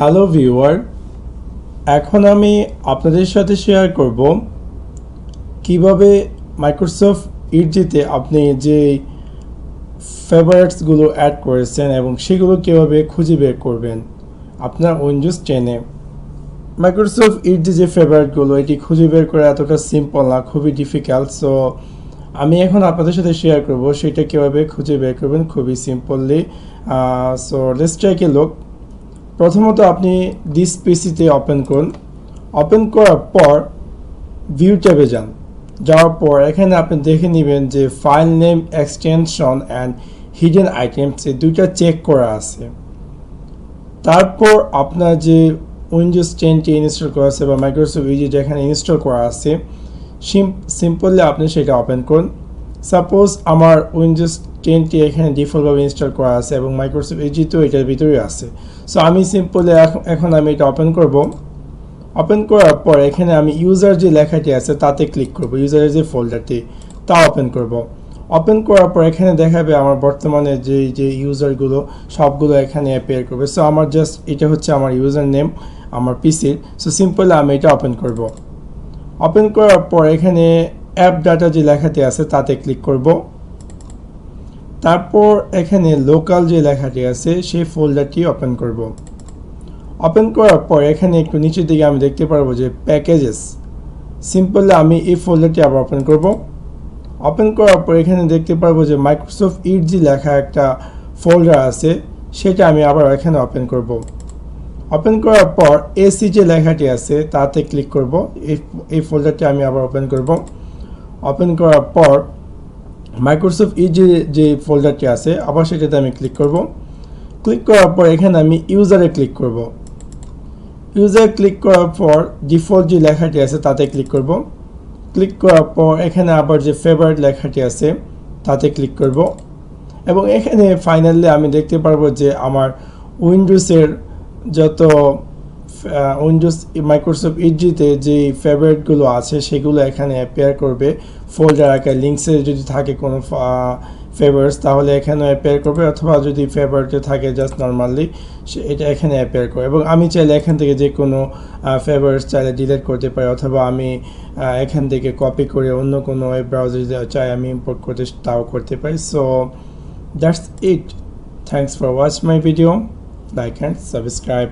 Hello viewer, এখন আমি আপনাদের সাথে শেয়ার করব কিভাবে মাইক্রোসফট ইডজিতে আপনি যে ফেভারিটসগুলো অ্যাড করেছেন এবং সেগুলো কিভাবে খুঁজে বের করবেন আপনার উইন্ডোজ 10-এ। মাইক্রোসফট ইডজি যে ফেভারিটগুলো এটি খুঁজে বের করা এতটা সিম্পল না, খুবই ডিফিকাল্ট। সো আমি এখন আপনাদের সাথে শেয়ার করব সেটা কিভাবে খুঁজে বের করবেন খুবই simply. So let's take a look. প্রথমত আপনি দিস পিসিতে ওপেন করুন। ওপেন করার পর ভিউ ট্যাবে যাওয়ার পর এখানে আপনি দেখে নেবেন যে file name, extension and hidden items এই দুইটা চেক করা আছে। তারপর আপনার যে উইন্ডোজ 10টি ইনস্টল করা আছে বা মাইক্রোসফট ইডজি যেখানে ইনস্টল করা আছে সিম্পলি আপনি সেটা ওপেন করুন। সাপোজ আমার উইন্ডোজ 10টি এখানে ডিফল্টভাবে ইনস্টল করা আছে এবং মাইক্রোসফট ইডজি তো এটার ভিতরে আছে। সো আমি সিম্পলি এখন আমি এটা ওপেন করব। ওপেন করার পর এখানে আমি ইউজার যে লেখাটি আছে তাতে ক্লিক করব, ইউজারের যে ফোল্ডারটি তা ওপেন করব। ওপেন করার পর এখানে দেখাবে আমার বর্তমানে যে ইউজারগুলো সবগুলো এখানে অ্যাপিয়ার করবে। সো আমার জাস্ট এটা হচ্ছে আমার ইউজার নেম আমার পিসির। সো সিম্পলি আমি এটা ওপেন করব। ওপেন করার পর এখানে অ্যাপ ডাটা যে লেখাটি আছে তাতে ক্লিক করব। তারপর এখানে লোকাল যে লেখাটি আছে সেই ফোল্ডারটি ওপেন করব। ওপেন করার পর এখানে একটু নিচের দিকে আমি দেখতে পারবো যে প্যাকেজেস। সিম্পলি আমি এই ফোল্ডারটি আবার ওপেন করব। ওপেন করার পর এখানে দেখতে পারবো যে মাইক্রোসফট ইডজি লেখা একটা ফোল্ডার আছে, সেটা আমি আবার এখানে ওপেন করব। ওপেন করার পর এসি যে লেখাটি আছে তাতে ক্লিক করব। এই ফোল্ডারটি আমি আবার ওপেন করব। ওপেন করার পর মাইক্রোসফট ইডজি যে ফোল্ডারটি আছে আবার সেটাতে আমি ক্লিক করব। ক্লিক করার পর এখানে আমি ইউজারে ক্লিক করব। ইউজার ক্লিক করার পর ডিফল্ট যে লেখাটি আছে তাতে ক্লিক করব। ক্লিক করার পর এখানে আবার যে ফেভারিট লেখাটি আছে তাতে ক্লিক করব এবং এখানে ফাইনালি আমি দেখতে পারবো যে আমার উইন্ডোজের যত উইন্ডোজ মাইক্রোসফট ইডজিতে যে ফেভারিটগুলো আছে সেগুলো এখানে অ্যাপিয়ার করবে ফোল্ডার আকারে। লিঙ্কসে যদি থাকে কোনো ফেভারিটস তাহলে এখানে অ্যাপিয়ার করবে, অথবা যদি ফেভারিটে থাকে জাস্ট নর্মালি এটা এখানে অ্যাপিয়ার করবে। এবং আমি চাইলে এখান থেকে যে কোনো ফেভারিটস চাইলে ডিলিট করতে পারি, অথবা আমি এখান থেকে কপি করে অন্য কোনো ওয়েব ব্রাউজার যদি চাই আমি ইম্পোর্ট করতে তাও করতে পারি। So that's it. Thanks for watch my video. Like and subscribe.